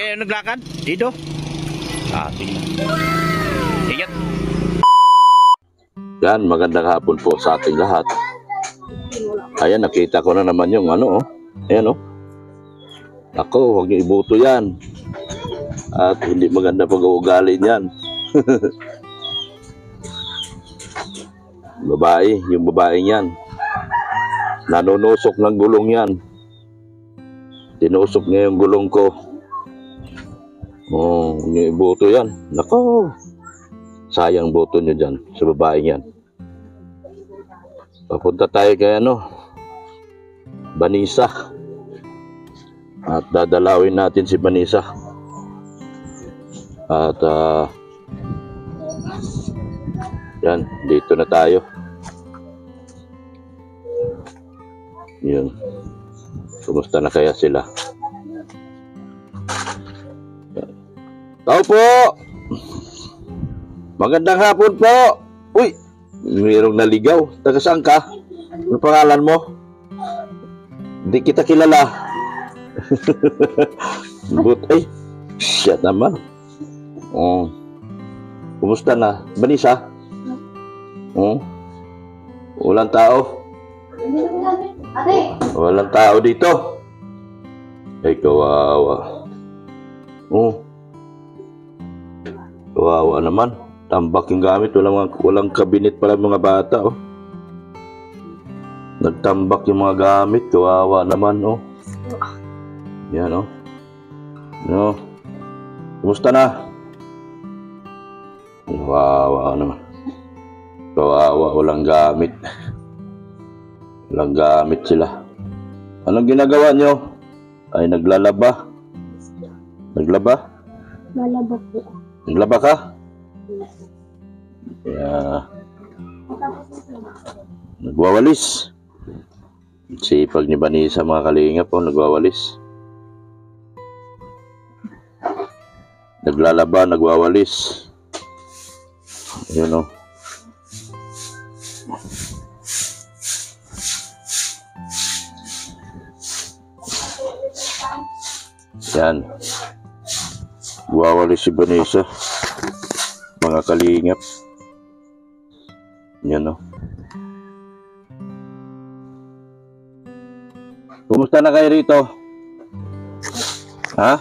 kayo naglakad? Dito? Tingnan. Ingat. Yan, magandang hapon po sa ating lahat. Ayan, nakita ko na naman yung ano, oh. Ayan, oh. Ako, huwag niyo iboto yan. At hindi maganda pag-uugali niyan. Babae, yung babae niyan. Nanunusok ng gulong yan. Tinusok niya yung gulong ko. Oh, huwag niyo iboto yan. Nako, sayang boto niyo dyan sa babae yan. Papunta tayo kay ano, Vanessa. At dadalawin natin si Vanessa. At yan, dito na tayo. Yun. Kumusta na kaya sila? Tao po! Magandang hapon po! Uy! Mayroong naligaw. Taga saan ka? Ano pangalan mo? Hindi kita kilala. Ay, shit naman. Oh. Kumusta na? Vanessa? Oh. Walang tao? Walang tao dito? Ay, kawawa. Oh. Kawawa naman. Tambak yung gamit. Walang kabinet pala mga bata, oh. Nagtambak yung mga gamit. Kawawa naman, oh. Yan, oh. No. Kumusta na? Kawawa naman. Kawawa, walang gamit. Walang gamit sila. Anong ginagawa nyo? Ay, naglalaba. Naglaba? Malaba po. Naglaba ka? Yeah. Nagwawalis. Sipag ni Vanessa mga kalingap po, nagwawalis. Naglalaba, nagwawalis. Ayun, oh. Yan. Nagwawalis si Vanessa. Mga kalingap. Yan, oh. Kumusta na kayo rito? Ha?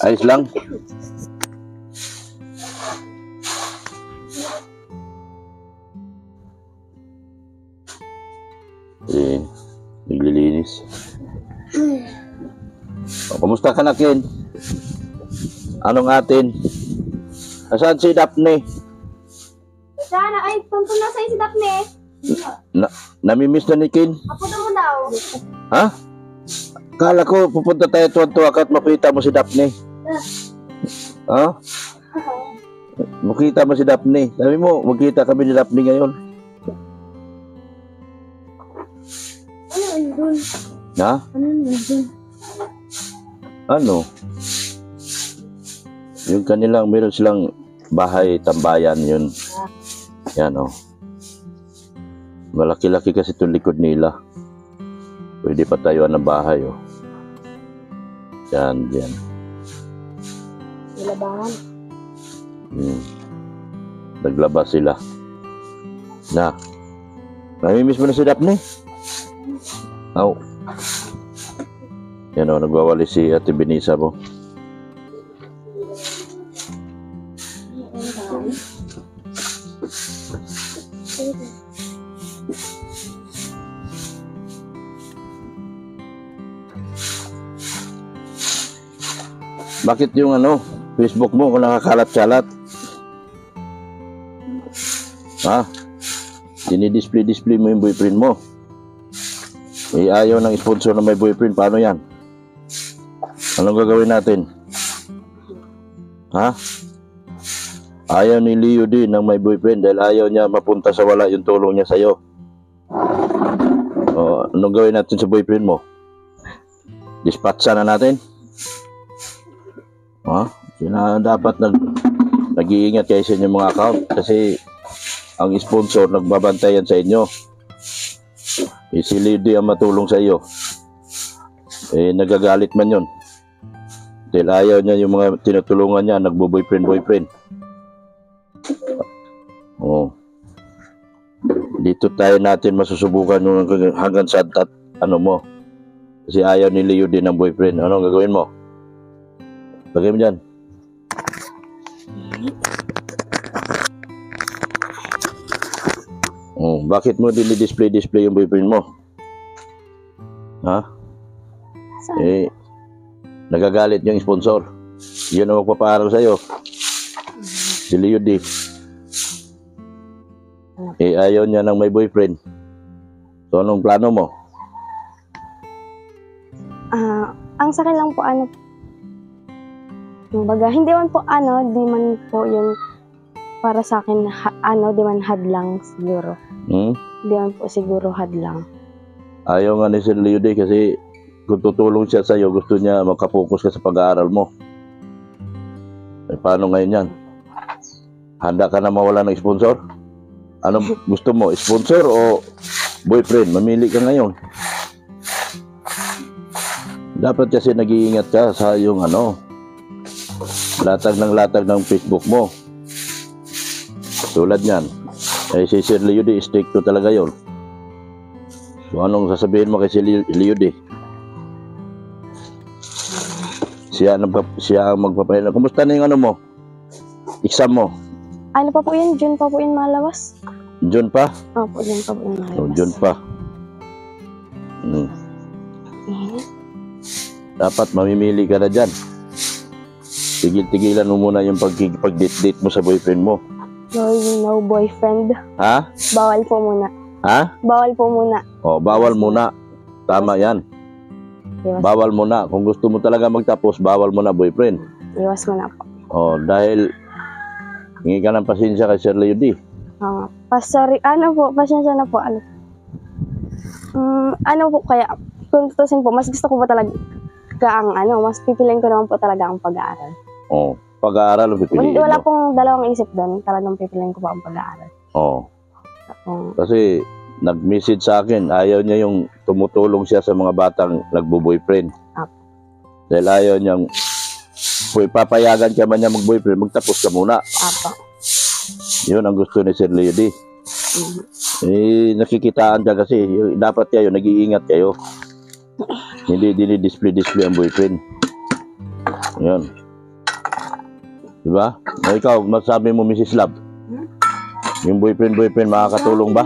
Ayos lang? Eh, naglilinis. Kumusta ka na, Ken? Anong atin? Nasaan si Daphne? Sana, ay, tuntun na sa'yo si Daphne. Namimiss na ni Ken? Apo mo daw. Ha? Kala ko pupunta tayo tuwan-tuwa ka at makita mo si Daphne. Ha? Makita mo si Daphne. Sabi mo, magkita kami ni Daphne ngayon. Ano yun dun? Ha? Ano yun dun? Ano? Yung kanilang, meron silang bahay, tambayan yun. Yan, oh. Malaki-laki kasi itong likod nila. Pwede pa tayuan ng bahay, oh. Yan, yan. Nilabahan. Naglaba sila. Na. Namimiss mo na si Daphne? Aw. Yan, oh, nagwawali si Ate Vanessa mo. Bakit yung ano, Facebook mo kung nakakalat-kalat? Ha? Dinidisplay mo yung boyfriend mo. Eh, ayaw ng sponsor na may boyfriend. Paano yan? Anong gagawin natin? Ha? Ayaw ni Leo din ng may boyfriend dahil ayaw niya mapunta sa wala yung tulong niya sa'yo. O, anong gawin natin sa boyfriend mo? Dispatcha na natin? Ha? Dapat nag-iingat kayo sa inyong mga account kasi ang sponsor nagbabantayan sa inyo. Si Lady ang matulong sa iyo. Eh, nagagalit man yun. Dahil ayaw niya yung mga tinutulungan niya, nagbo-boyfriend. Oh. Dito tayo natin masusubukan yung hanggang sa ano mo. Kasi ayaw ni Leo din ng boyfriend. Ano ang gagawin mo? Lagay mo dyan. Oh, bakit mo display yung boyfriend mo? Ha? Saan? Nagagalit yung sponsor. Yun ang magpapaaral sa'yo. Si Leo D. Ayaw niya ng may boyfriend. So, anong plano mo? Ang sa akin lang po, kumbaga, hindi man po, di man po yun para sa akin, di man hadlang siguro. Di man po siguro hadlang. Ayaw nga ni Sir Leo D kasi kung tutulong siya sa'yo, gusto niya makapokus ka sa pag-aaral mo. Paano ngayon yan? Handa ka na mawala ng sponsor? Ano gusto mo? Sponsor o boyfriend? Mamili ka ngayon. Dapat kasi nag-iingat ka sa yung latag ng Facebook mo. Tulad niyan. Si Sir Leo D, stricto talaga yon. So anong sasabihin mo kay si Leo D? Siya ang magpapahilan. Kumusta na yung mo? Exam mo? Ano pa po yun? June pa po yun malabas. June pa? Opo, June pa po yun malabas. Oh, June pa. Dapat mamimili ka na dyan. Tigil-tigilan mo muna yung pag-date mo sa boyfriend mo. No boyfriend. Ha? Bawal po muna. Ha? Bawal po muna. Oh, bawal muna. Tama yan. Bawal muna. Kung gusto mo talaga magtapos, bawal muna boyfriend. Iwas mo na po. Oh, dahil hingi ka ng pasensya kay Sir Leo D. Pasensya na po. Po kaya, kung tutusin po, mas gusto ko po talaga mas pipiliin ko naman po talaga ang pag-aaral. Oh, pag-aaral ang pipiliin mo. Wala pong dalawang isip doon, talagang pipiliin ko po ang pag-aaral. Oh. Kasi nag-message sa akin, ayaw niya yung tumutulong siya sa mga batang nagbo-boyfriend. Dahil ayaw niyang papayagan ka man niya mag-boyfriend, magtapos ka muna. Yun ang gusto ni Sir Leo D. Nakikitaan ka kasi, dapat kayo, nag-iingat kayo. Hindi display ang boyfriend. Yun. Diba? Ikaw, masabi mo, Mrs. Love? Yung boyfriend, makakatulong ba?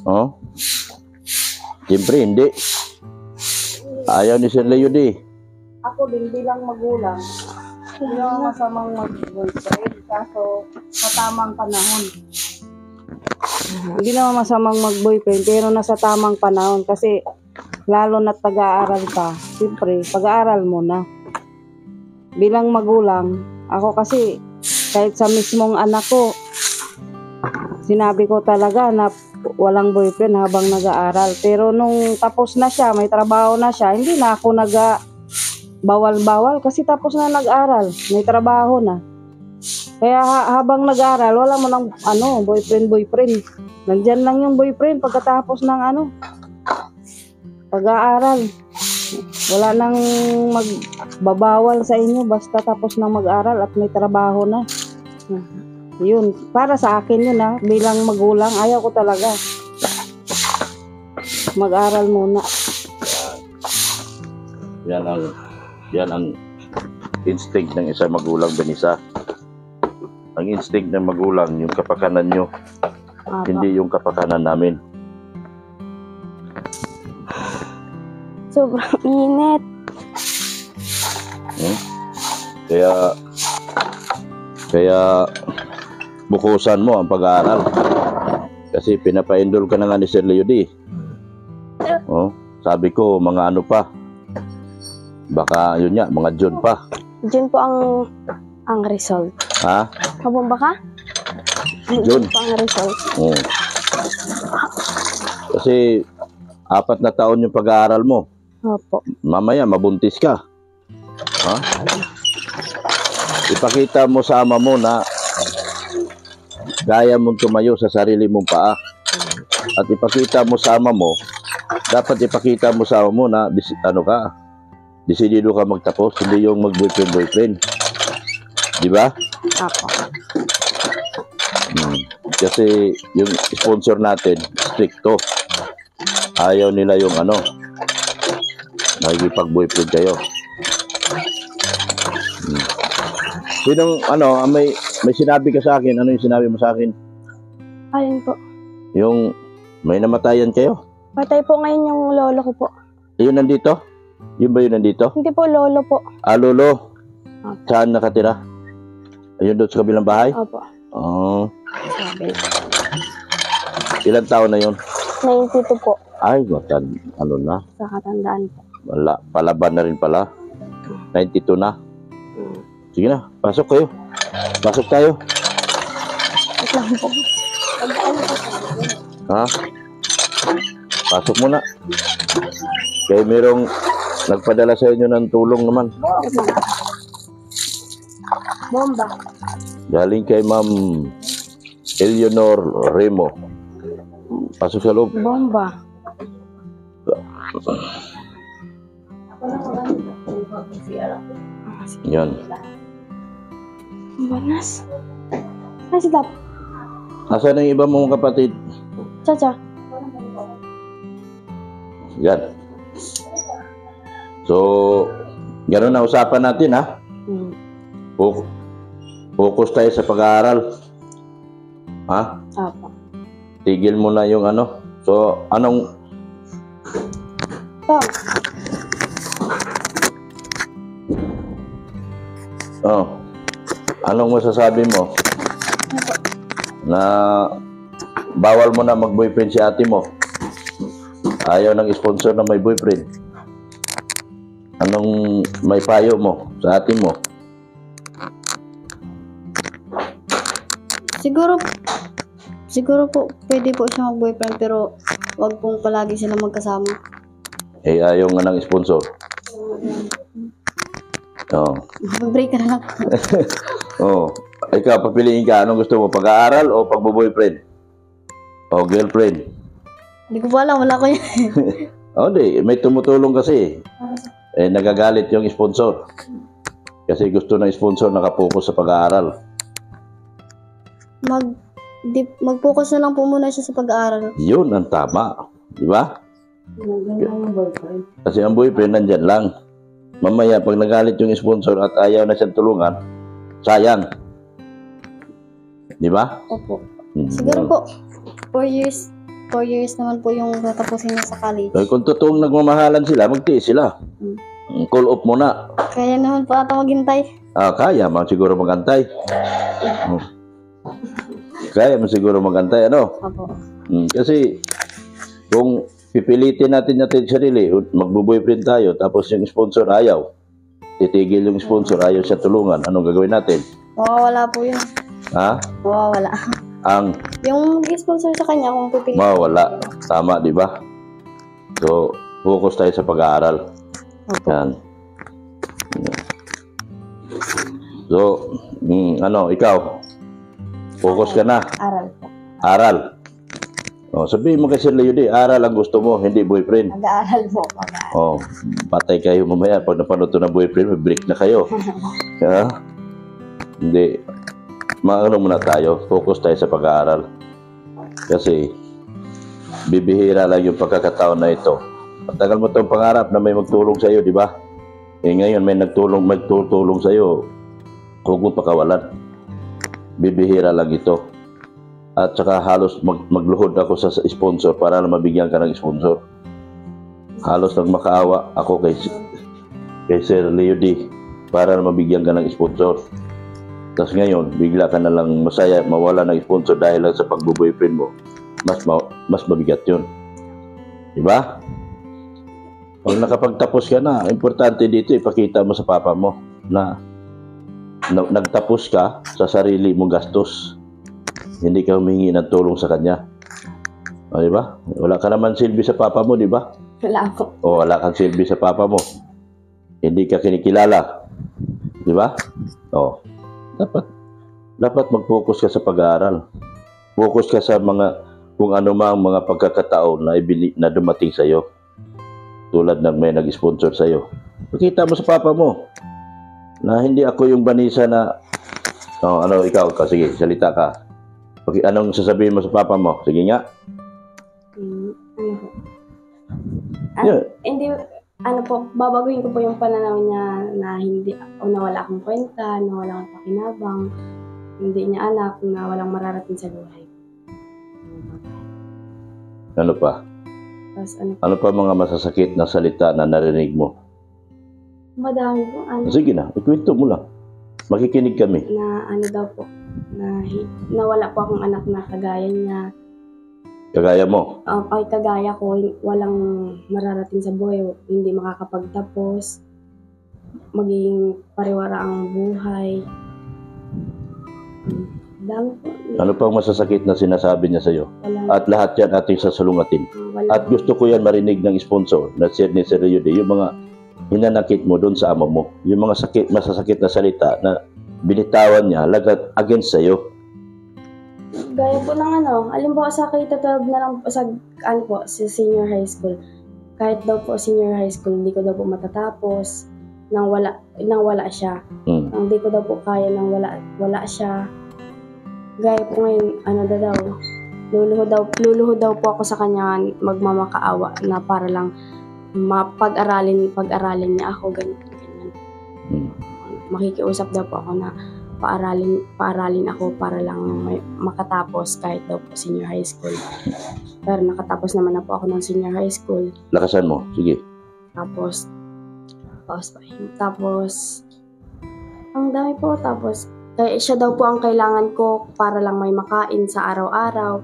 Oh? Siyempre, hindi. Ayaw ni Sir Leo D. Ako din bilang magulang, hindi naman masamang mag-boyfriend, kaso sa tamang panahon. Hindi naman masamang mag-boyfriend, pero nasa tamang panahon kasi lalo na't pag-aaral ka, siyempre, pag-aaral mo na. Bilang magulang, ako kasi kahit sa mismong anak ko, sinabi ko talaga na walang boyfriend habang nag-aaral. Pero nung tapos na siya, may trabaho na siya, hindi na ako bawal-bawal kasi tapos na nag-aral, may trabaho na. Kaya habang nag-aral, wala mo ng boyfriend. Nandyan lang yung boyfriend pagkatapos ng pag-aaral. Wala nang magbabawal sa inyo basta tapos na mag-aral at may trabaho na. Yun, para sa akin yun bilang magulang, ayaw ko talaga. Mag-aral muna. Yan ang instinct ng isang magulang, Benisa. Ang instinct ng magulang, yung kapakanan nyo, hindi yung kapakanan namin. Sobrang init. Kaya bukusan mo ang pag-aaral. Kasi pinapaindol ka na nga ni Sir Leo D. Oh, sabi ko, mga pa. Baka yun nga, mga June pa. June po ang result. Ha? Kabomba ka? June po ang result. Oh. Kasi 4 na taon yung pag-aaral mo. Opo. Mamaya mabuntis ka. Ha? Ipakita mo sa ama mo na gaya mong tumayo sa sarili mong paa. At ipakita mo sa ama mo, dapat ipakita mo sa ama mo na Desidido ka magtapos, hindi yung mag-boyfriend. Di ba? Apo. Kasi yung sponsor natin, stricto. Ayaw nila yung nakikipag-boyfriend kayo. Sinong, may sinabi ka sa akin, ano yung sinabi mo sa akin? Alin po? Yung may namatayan kayo? Patay po ngayon yung lolo ko po. Yun nandito? Yun ba yun nandito? Hindi po lolo po. Lolo. Opo. Saan nakatira? Ayun doon sa kabilang bahay? Opo. Oh. Sabi. Ilang taon na yun? 92 po. Ay, na? Sa katandaan po. Wala, palaban na rin pala. 92 na. Sige na, pasok kayo. Pasok tayo. Wait lang po. Ha? Pasok muna. Kaya merong nagpadala sa inyo ng tulong naman. Bomba. Galing kay Ma'am Eleanor Remo. Pasok sa loob. Bomba. Yan. Banas. Ay, sidap. Asan ang iba mong kapatid? Chacha. Yan. So, gano'n na usapan natin, ha? Focus tayo sa pag-aaral. Ha? Apo. Tigil mo na yung So, anong... Tom. Anong masasabi mo? Na bawal mo na mag-boyfriend si ate mo. Ayaw ng sponsor na may boyfriend. Anong may payo mo sa ate mo? Siguro po pwede po siya mag-boyfriend pero wag pong palagi sila magkasama. Ayaw nga ng sponsor. Mag-break ka na lang. Ikaw, papiliin ka. Anong gusto mo? Pag-aaral o pag-boyfriend? O girlfriend? Hindi ko po alam, wala ko yan. Di. May tumutulong kasi. Nagagalit yung sponsor. Kasi gusto ng sponsor nakapokus sa pag-aaral. Mag-focus na lang po muna siya sa pag-aaral. Yun ang tama. Di ba? Kasi ang boyfriend nandyan lang. Mamaya, pag nagalit yung sponsor at ayaw na siyang tulungan, sayang. Di ba? Opo. Siguro po, 4 years naman po yung tatapusin niya sa college. Kung totoong nagmamahalan sila, magtiis sila. Call off muna. Kaya naman po ata maghintay. Kaya man siguro magantay. Kaya man siguro magantay, Opo. Kasi, kung pipilitin natin sarili, magbo-boyfriend tayo, tapos yung sponsor ayaw. Titigil yung sponsor, ayaw siya tulungan. Anong gagawin natin? Mawawala po yun. Ha? Mawawala. Yung sponsor sa kanya, kung pipilitin. Mawawala. Tama, di ba? So, focus tayo sa pag-aaral. Opo. Yan. So, ikaw? Focus ka na. Aral po. Aral. Sabihin mo kasi Leo, aral ang gusto mo, hindi boyfriend. Mag-aaral po. Patay kayo mamaya. Pag napanood to ng boyfriend, may break na kayo. Hindi. Muna tayo. Focus tayo sa pag-aaral. Kasi, bibihira lang yung pagkakataon na ito. Matagal mo itong pangarap na may magtulong sa'yo, di ba? Ngayon, may magtutulong sa'yo. Huwag mo pakawalan. Bibihira lang ito. At saka halos magluhod ako sa sponsor para na mabigyan ka ng sponsor. Halos nagmakaawa ako kay Sir Leo D para na mabigyan ka ng sponsor. Tapos ngayon, bigla ka na lang masaya, mawala ng sponsor dahil lang sa pagbo-boyfriend mo. Mas mabigat yun. Diba? Pag nakapagtapos ka na, importante dito, ipakita mo sa papa mo na nagtapos ka sa sarili mong gastos. Hindi ka humingi ng tulong sa kanya. Di ba? Wala ka naman silbi sa papa mo, di ba? Wala po. Wala kang silbi sa papa mo. Hindi ka kinikilala. Di ba? Dapat mag-focus ka sa pag-aaral. Focus ka sa kung ano mang mga pagkakataon na dumating sa'yo. Tulad ng may nag-sponsor sa'yo. Pakita mo sa papa mo na hindi ako yung Vanessa na ikaw ka, sige, salita ka. Anong sasabihin mo sa papa mo? Sige nga. Yeah. Hindi, babaguhin ko po yung pananaw niya na hindi, na wala akong kwenta, na wala akong pakinabang, hindi niya anak, na walang mararating sa buhay. Ano pa? Tapos Ano pa mga masasakit na salita na narinig mo? madami po, Sige na, ikwento mo lang. Makikinig kami. na daw po, na wala po akong anak na kagaya niya. Kagaya mo. Ay, kagaya ko, walang mararating sa buhay, hindi makakapagtapos, magiging pariwara ang buhay. Dami po. Ano pang masasakit na sinasabi niya sa'yo? Walang, At lahat yan ating sasalungatin. At gusto ko yan marinig ng sponsor na ni Sir Rudy, yung mga hinanakit mo doon sa ama mo. Yung mga masasakit na salita na binitawan niya lagat against sa'yo. gaya po ng alimbawa sa K-12 na lang po sa, sa senior high school. Kahit daw po senior high school, hindi ko daw po matatapos nang wala siya. Hindi ko daw po kaya nang wala siya. Gaya po ngayon, daw, luluhod daw po ako sa kanya, magmamakaawa na para lang pag-aralin niya ako, ganyan. Makikiusap daw po ako na paaralin ako para lang makatapos kahit daw po senior high school. Pero nakatapos naman na po ako ng senior high school. Lakasan mo, sige. Tapos, ang dami po, tapos, kaya siya daw po ang kailangan ko para lang may makain sa araw-araw.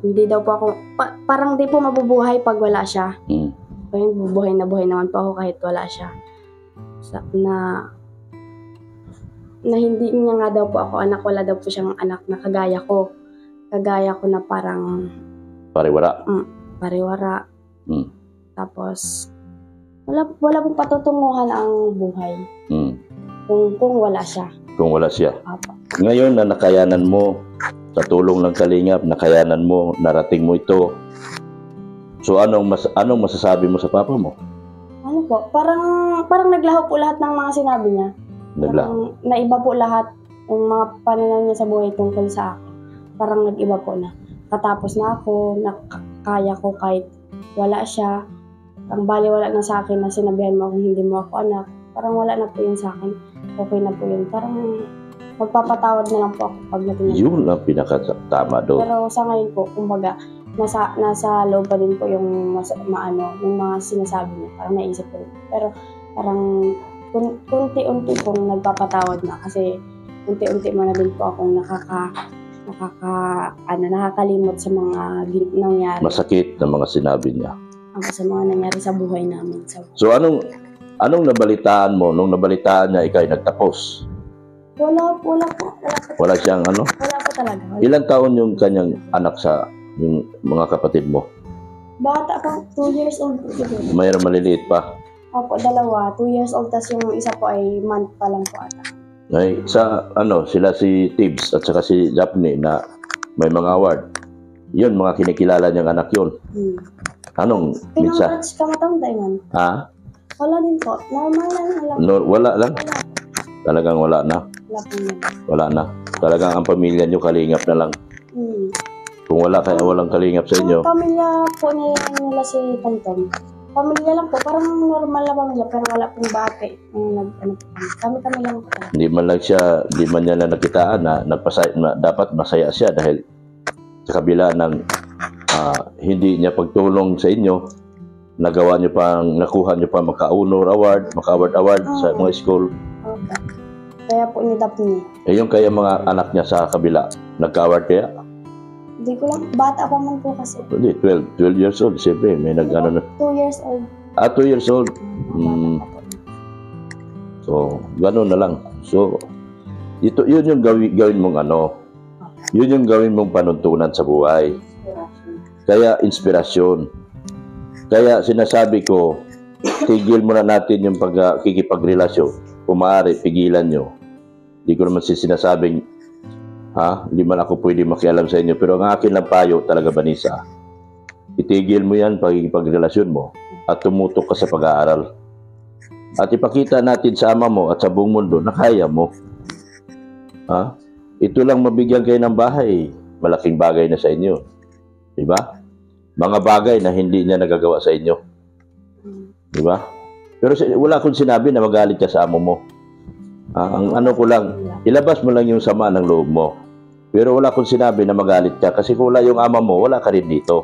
Hindi daw po ako, parang di po mabubuhay pag wala siya. Kaya buhay naman po ako kahit wala siya. Na hindi niya nga daw po ako anak, wala daw po siyang anak na kagaya ko. Kagaya ko na parang pariwara. Tapos, wala pong patutunguhan ang buhay. Kung wala siya. Kung wala siya. Apa. Ngayon na nakayanan mo, sa tulong ng Kalingap, nakayanan mo, narating mo ito. So anong masasabi mo sa papa mo? Ano po, parang naglaho po lahat ng mga sinabi niya. Naglaho. Naiba po lahat yung mga pananaw niya sa buhay tungkol sa akin. Parang nag-iba po na. Katapos na ako, kaya ko kahit wala siya. Ang baliwala na sa akin na sinabihan mo kung hindi mo ako anak. Parang wala na po yun sa akin. Okay na po yun. Parang magpapatawad na lang po ako pag natin. Yun ang pinakatama doon. Pero sa ngayon po, kumbaga, nasa loob pa din po yung mga sinasabi niya. Parang naisip ko rin. Pero parang unti-unti pong nagpapatawad na. Kasi unti-unti mo na din po akong nakakalimot sa mga nangyari. Masakit na mga sinabi niya. Sa mga nangyari sa buhay namin. So anong nabalitaan mo nung nabalitaan niya ikaw ay nagtapos? Wala po. Wala siyang Wala po talaga. Ilang taon yung kanyang anak sa yung mga kapatid mo? Bata pa, 2 years old po siguro. Mayroon maliliit pa. Opo, 2 years old, tas yung isa po ay month pa lang po ata. Ay, sila si Tibbs at saka si Daphne na may mga award. Yun, mga kinikilala niyang anak yun. Anong minsa? Pinang-match ka matanda yun. Ha? Wala din po. Normal lang. Wala lang? Talagang wala na? Wala po yun. Wala na. Talagang ang pamilya niyo kalingap na lang. Kung walang kalingap sa inyo. Ang pamilya po nila si Tonton. Pamilya lang po. Parang normal na pamilya pero wala pong bate. Kami lang po. Hindi man niya na nakitaan na dapat masaya siya dahil sa kabila ng hindi niya pagtulong sa inyo, nakuha niyo pa maka-honor award, maka-award sa mga school. Okay. Kaya po ni Daphne. Yung kaya mga anak niya sa kabila, nagka-award kaya? Hindi ko lang, bata pa man po kasi. Hindi, 12 years old, siyempre, may 2 years old. 2 years old. So, gano'n na lang. So, yun yung gawin mong yun yung gawin mong panuntunan sa buhay. Kaya inspirasyon. Kaya sinasabi ko, tigil muna natin yung pagkikipagrelasyon. Kung maaari, pigilan nyo. Hindi ko naman sinasabing, hindi man ako pwede makialam sa inyo. Pero ang akin lang payo talaga, Vanessa, itigil mo yan pagkikipagrelasyon mo at tumutok ka sa pag-aaral. At ipakita natin sa ama mo at sa buong mundo na kaya mo. Ha? Ito lang mabigyan kayo ng bahay, malaking bagay na sa inyo. Diba? Mga bagay na hindi niya nagagawa sa inyo. Diba? Pero wala akong sinabi na magalit ka sa amo mo. Ang ano ko lang, ilabas mo lang yung sama ng loob mo. Pero wala akong sinabi na magalit ka kasi kung wala yung ama mo, wala ka rin dito.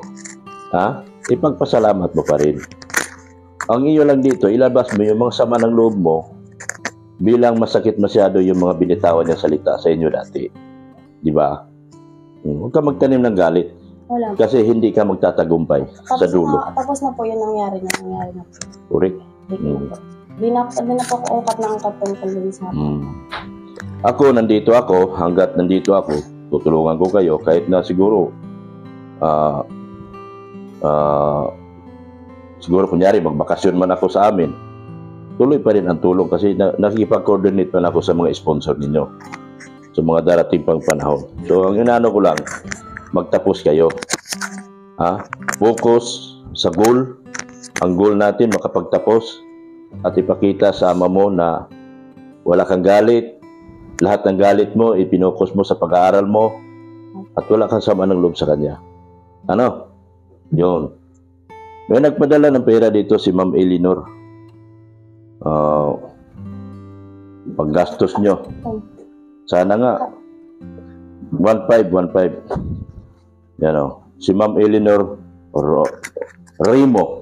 Ha? Ipagpasalamat mo pa rin. Ang iyo lang dito, ilabas mo yung mga sama ng loob mo bilang masakit masyado yung mga binitawan niyang salita sa inyo dati. Di ba? Huwag ka magtanim ng galit Wala. kasi hindi ka magtatagumpay sa dulo. Tapos na po yung nangyari na po. Correct? Di na po ako ungkat ng tungkol dun sa Ako, nandito ako. Hanggat nandito ako, tutulungan ko kayo kahit na siguro siguro kunyari magbakasyon man ako sa amin, tuloy pa rin ang tulong kasi nakikipag-coordinate pa ako sa mga sponsor ninyo sa mga darating pang panahon. So ang inaano ko lang, magtapos kayo. Focus sa goal. Ang goal natin makapagtapos at ipakita sa ama mo na wala kang galit. Lahat ng galit mo ipinokus mo sa pag-aaral mo at wala kang sama ng loob sa kanya. Ano? Yun. May nagpadala ng pera dito si Ma'am Eleanor. Paggastos nyo. Sana nga 1,500. Yan o. Si Ma'am Eleanor Remo.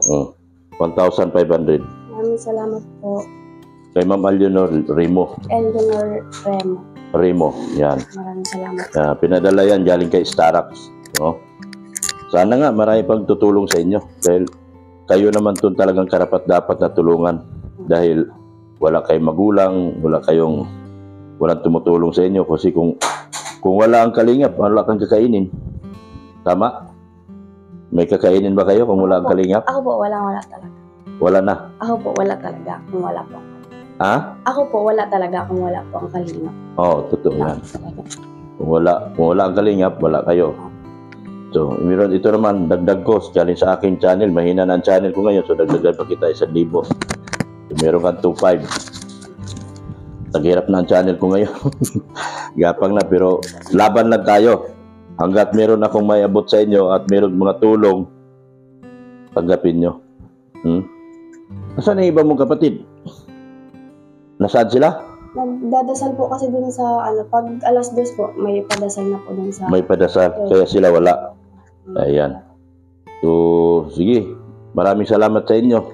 1,500. Maraming salamat po. Kay Ma'am Eleanor Remo. Eleanor Remo. Yan. Maraming salamat. Pinadala yan galing kay Starax. No? Sana nga marami pang tutulong sa inyo dahil kayo naman itong talagang karapat dapat na tulungan dahil wala kayong magulang, walang tumutulong sa inyo kasi kung wala ang kalingap, wala kang kakainin. Tama? May kakainin ba kayo kung wala ang kalingap? Ako po, wala talaga. Wala na. Ako po, wala talaga kung wala po. Ako po, wala talaga kung wala po ang kalingap. Oo, totoo yan. Kung wala ang kalingap, wala kayo. So, ito naman, dagdag ko, galing sa aking channel, mahina na ang channel ko ngayon, so dagdagan pa kita 1,000. So, meron kang 2,500. Naghirap na ang channel ko ngayon. Gapang na, pero laban lang tayo. Hanggat meron akong may abot sa inyo at meron mga tulong, tanggapin nyo. Nasaan ang iba mong kapatid? Nasaan sila? Nagdadasal po kasi dun sa, pag alas 2 po, may padasal na po dun sa... May padasal, kaya sila wala. Ayan. So, sige. Maraming salamat sa inyo.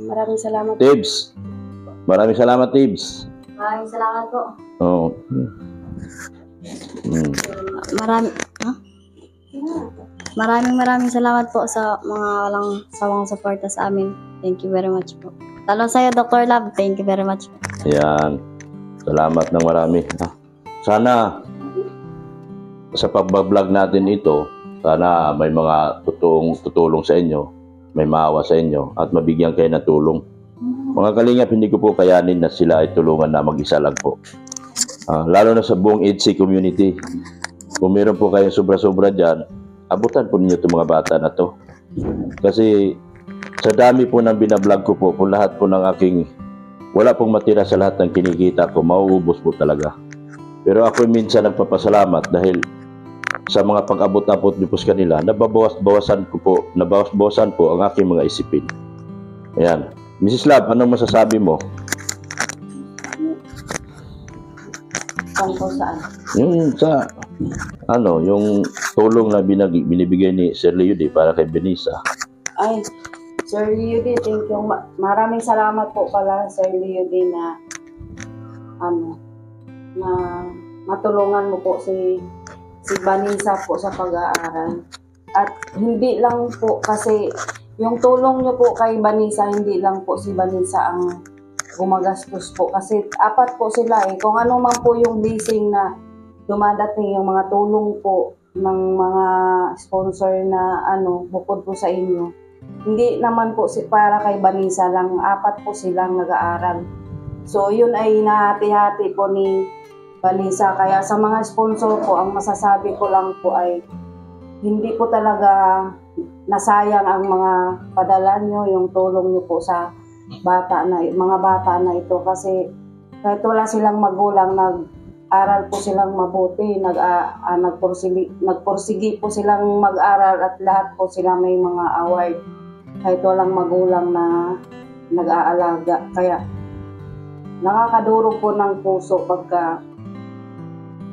Maraming salamat. Tibbs. Maraming salamat, Tibbs. Maraming salamat po. Oo. Maraming salamat po sa mga walang sawang suporta sa amin. Thank you very much po. Talo sa'yo, Dr. Love. Thank you very much po. Ayan. Salamat ng marami. Sana sa pag-vlog natin ito, sana may mga tutulong sa inyo, may maawa sa inyo, at mabigyan kayo ng tulong. Mga kalingap, hindi ko po kayanin na sila ay tulungan na mag-isa lang po. Lalo na sa buong EDC community. Kung meron po kayong sobra-sobra dyan, abutan po ninyo itong mga bata na to. Kasi sa dami po ng binablog ko po, kung lahat po ng aking, wala pong matira sa lahat ng kinikita ko, mauubos po talaga. Pero ako minsan nagpapasalamat dahil sa mga pag-abot-abot niyo po sa kanila, nababawas-bawasan po ang aking mga isipin. Ayan. Mrs. Love, anong masasabi mo? Tungkol saan? Yung sa, yung tulong na binibigay ni Sir Leo para kay Benisa. Ay, Sir Leo, thank you. Maraming salamat po pala, Sir Leo, na na matulungan mo po si Vanessa po sa pag-aaral. At hindi lang po kasi yung tulong niyo po kay Vanessa, hindi lang po si Vanessa ang gumagastos po. Kasi 4 po sila eh. Kung ano man po yung blessing na dumadating, yung mga tulong po ng mga sponsor na bukod po sa inyo. Hindi naman po para kay Vanessa lang, 4 po silang nag-aaral. So yun ay nahati-hati po ni Vanessa. Kaya sa mga sponsor po, ang masasabi ko lang po ay hindi po talaga nasayang ang mga padala nyo, yung tulong nyo po sa mga bata na ito kasi kahit wala silang magulang, nag-aral po silang mabuti, nagpursigi po silang mag-aral at lahat po sila may mga award kahit walang magulang na nag-aalaga. Kaya nakakaduro po ng puso pagka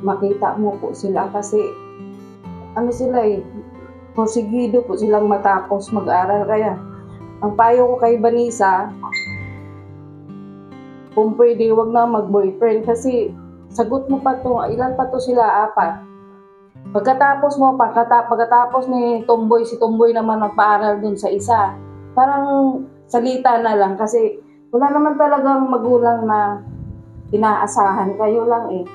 makita mo po sila kasi sila porsigido po silang matapos mag-aral. Kaya ang payo ko kay Vanessa, kung pwede, wag na mag-boyfriend kasi sagot mo pa to, ilan pa to sila, 4. Pagkatapos ni Tomboy, si Tomboy naman nagpaaral dun sa isa. Parang salita na lang kasi wala naman talagang magulang na inaasahan, kayo lang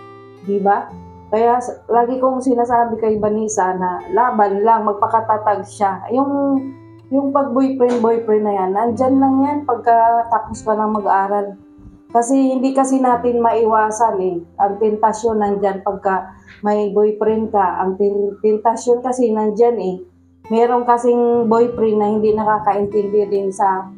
di ba? Kaya lagi kong sinasabi kay Vanessa na laban lang, magpakatatag siya. Yung pag-boyfriend na yan, nandyan lang yan pagkatapos pa ng mag-aral. Kasi hindi kasi natin maiwasan ang tentasyon nandyan pagka may boyfriend ka. Ang tentasyon kasi nandyan Meron kasing boyfriend na hindi nakakaintindi din sa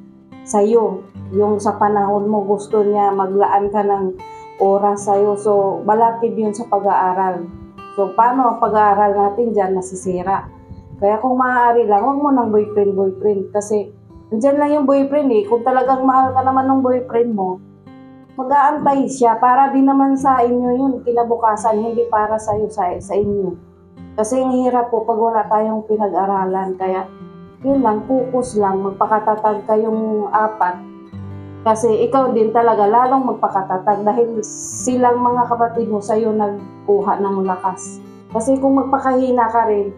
iyo. Yung sa panahon mo gusto niya maglaan ka ng oras sa'yo. So, balakid yun sa pag-aaral. So, paano ang pag-aaral natin dyan nasisira? Kaya kung maaari lang, huwag mo ng boyfriend. Kasi, andyan lang yung boyfriend Kung talagang mahal ka naman ng boyfriend mo, mag-aantay siya. Para din naman sa inyo yun, kinabukasan, hindi para sa inyo. Kasi ang hirap po pag wala tayong pinag-aralan. Kaya, yun lang, focus lang, magpakatatag kayong 4. Kasi ikaw din talaga lalong magpakatatag dahil silang mga kapatid mo sa'yo nagkuha ng lakas. Kasi kung magpakahina ka rin,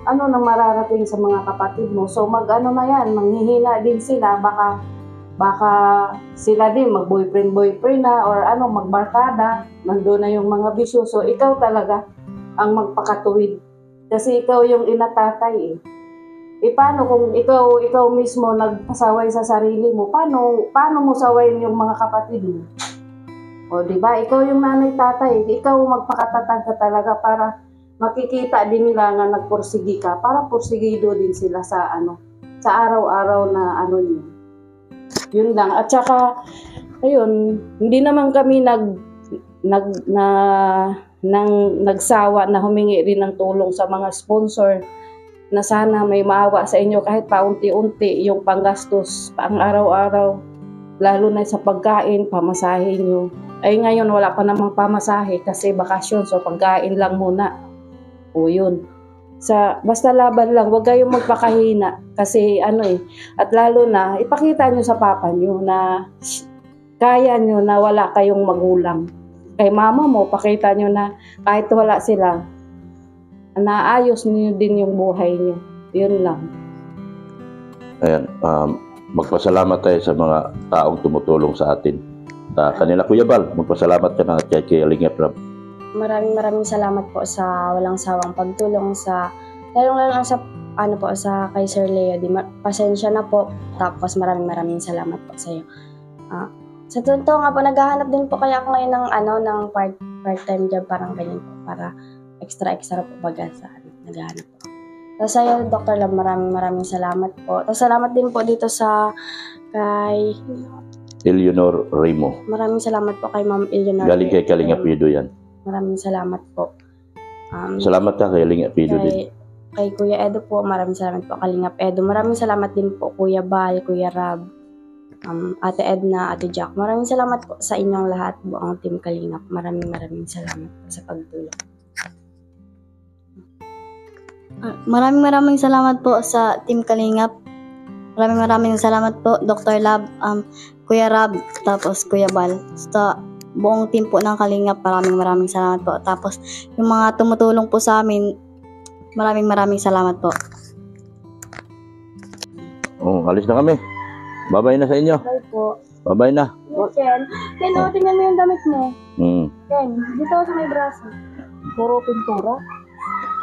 ano na mararating sa mga kapatid mo? So na yan, manghihina din sila, baka sila din mag-boyfriend na or magbarkada, nandun na yung mga bisyo. So ikaw talaga ang magpakatuwid. Kasi ikaw yung inatatay paano kung ikaw mismo nagpasaway sa sarili mo? Paano mo sawayin yung mga kapatid mo? O di ba? Ikaw yung nanay tatay, ikaw magpakatatag ka talaga para makikita din nila nga nagpursigi ka, para pursigido din sila sa araw-araw na niyo. Yun lang. At saka ayun, hindi naman kami nagsawa na humingi rin ng tulong sa mga sponsor na sana may maawa sa inyo kahit paunti-unti yung panggastos pang araw-araw, lalo na sa pagkain, pamasahe nyo. Ay ngayon wala pa namang pamasahe kasi bakasyon, so pagkain lang muna. O yun. Basta laban lang, huwag kayong magpakahina kasi at lalo na ipakita nyo sa papa nyo na kaya nyo na wala kayong magulang. Kay mama mo, pakita nyo na kahit wala sila, naayos niyo din yung buhay niyo. Yun lang. Ayan, magpasalamat tayo sa mga taong tumutulong sa atin. Kanila Kuya Bal, magpasalamat ka na kay Kalingap Rab. Maraming salamat po sa walang sawang pagtulong lalo sa kay Sir Leo. Pasensya na po. Tapos maraming salamat po sa iyo. Sa totoo nga po, naghahanap din po kaya ako ngayon ng part-time job, parang ganyan po, para extra po baga sa naghahanap po. Tapos sa'yo, Dr. Love, maraming salamat po. Tapos salamat din po dito kay Eleanor Remo. Maraming salamat po kay Ma'am Eleanor. Galing kay Kalingap Pido yan. Maraming salamat po. Salamat ka kay Kalingap Pido din. Kay Kuya Edo po, maraming salamat po Kalingap Edo. Maraming salamat din po Kuya Bal, Kuya Rab, Ate Edna, Ate Jack. Maraming salamat po sa inyong lahat, buong team Kalingap. Maraming salamat po sa pagtulong. Maraming salamat po sa Team Kalingap. Maraming salamat po Dr. Lab, Kuya Rab, tapos Kuya Bal. Sa buong team po ng Kalingap, maraming salamat po. Tapos yung mga tumutulong po sa amin, maraming salamat po. Alis na kami. Bye-bye na sa inyo. Bye po. Bye-bye na. Ken, tingnan mo yung damit mo. Ken, dito sa may braso. Puro pintura.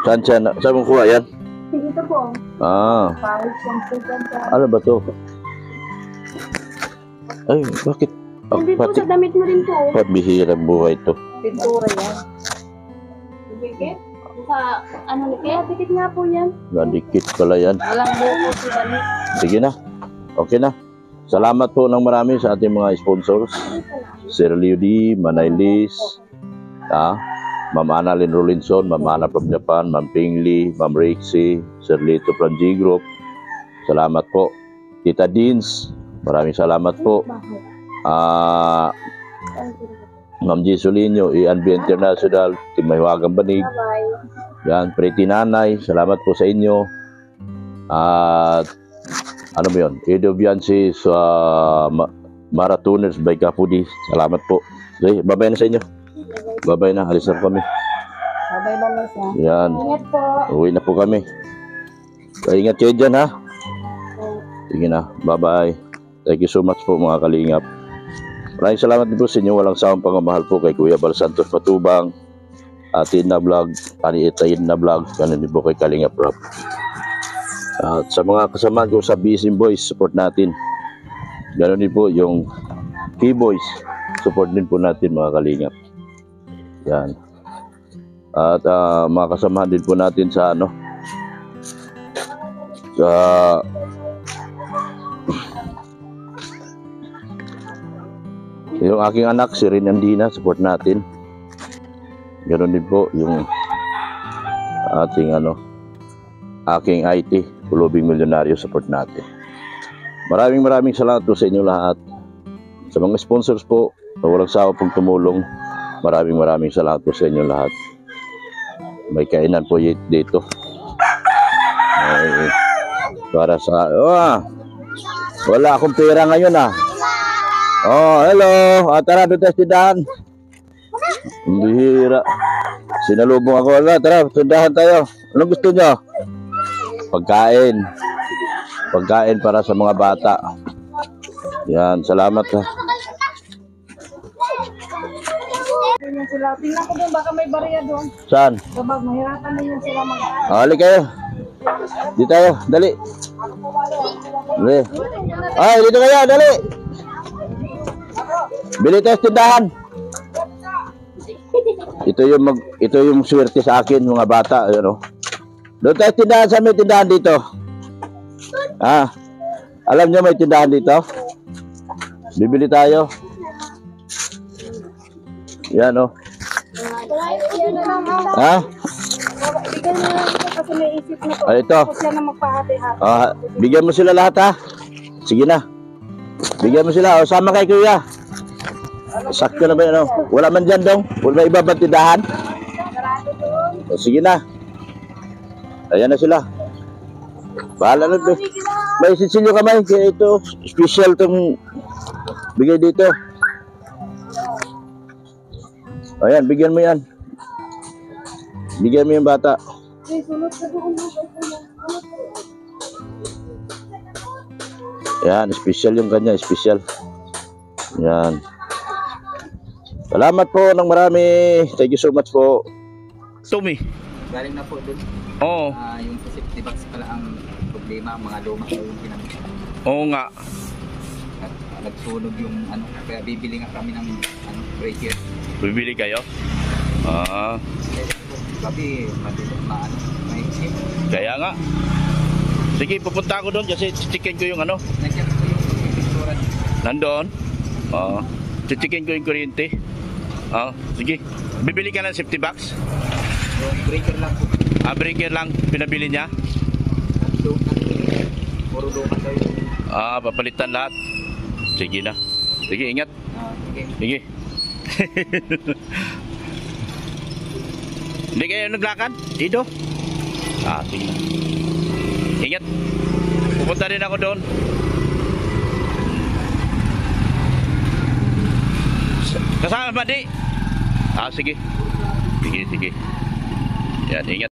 Saan mo kuha yan? Dito po. Paris, Ano ba to? Ay, bakit? Nandito sa damit mo rin po. Bihirang buhay to. pintura yan. Dikit? Sa dikit? Dikit nga po yan. Nadikit pala yan. Walang buko si damit. Sige na. Okay na. salamat po ng marami sa ating mga sponsors. Sir Leo D, Manay Liz, Ma'am Annalyn Rolinson, Ma'am Ana from Japan, Ma'am Pingli, Ma'am Rixie, Sir Lito from G Group. Salamat po. Tita Deans, maraming salamat po. Ma'am G. Solinio, ENB International, Team Mahiwagang Banig. Yan, Pretty Nanay, salamat po sa inyo. At ano ba yun? Edo Bianci sa Marathoners by Kapudi. Salamat po. Okay, babay na sa inyo. Babay na, alis na kami. Babay balas ha. Yan. Ingat po. Uwi na po kami. So, ingat kayo dyan ha. Sige na. Bye-bye. Thank you so much po mga kalingap. Maraming salamat din po sa inyo. Walang sawang pangmamahal po kay Kuya Bal Santos Patubang. Atin na vlog. Aniitayin na vlog. Ganun din po kay Kalingap Rob. At sa mga kasama ko sa BSM Boys, support natin. Ganun din po yung K-Boys. Support din po natin mga kalingap. Yan. At mga kasamahan din po natin sa yung aking anak, si Rin Andina, support natin. Ganun din po yung ating aking IT, Pulubing Milyonaryo, support natin. Maraming salamat po sa inyo lahat. Sa mga sponsors po, na walang sawa pong tumulong, maraming salamat po sa inyo lahat. May kainan po dito. Para sa... wala akong pera ngayon hello. Tara, doon tayo tindahan. Bihira. Sinalubong ako. Tara, tindahan tayo. Anong gusto nyo? Pagkain. Pagkain para sa mga bata. Yan, salamat ha. Tingnan sila. Tingnan ko doon, baka may bariya doon. Saan? Kapag mahirapan na yun sila mag-aaral. Hali kayo. Dito tayo, dali. Dali. Ay, dito kayo, dali. Bili tayo sa tindahan. Ito yung swerte sa akin, mga bata, Doon tayo tindahan sa may tindahan dito. Alam niyo may tindahan dito? Bibili tayo. Yan Bigyan mo lang ito kasi may isip na to. Ito. Tapos yan na magpahati-hati. Bigyan mo sila lahat Sige na. Bigyan mo sila. Sama kay kuya. Sakto na ba yun? Wala man dyan dong. Wala iba ba tindahan? Sige na. Ayan na sila. Bahala na ito. May sisilyo ka man. Kaya ito, special itong bigay dito. Ayan, bigyan mo yan. Bigyan mo yung bata. Yan, special yung kanya, special. Yan. Salamat po ng marami. Thank you so much po. Tommy. Galing na po doon. Oo. Yung safety box pala ang problema, mga luma na yung ginamit. Oo nga. At nagsunog yung kaya bibili nga kami ng breaker. Bibili kayo? Sabi, maisip. Kaya nga. Sige, pupunta ako doon kasi chichikin ko yung Nandiyan po yung pintura. Nandoon? Chichikin ko yung kuryente. Sige. Bibili ka ng safety box? Yung breaker lang po. Breaker lang pinabili niya? Puro luma daw yung... Papalitan lahat. Sige na. Sige, ingat. Okay. Sige. Hindi kayo naglakad? Dito? Sige na. Ingat. Pupunta rin ako doon. Kasama ba di? Sige. Sige. Yan, ingat.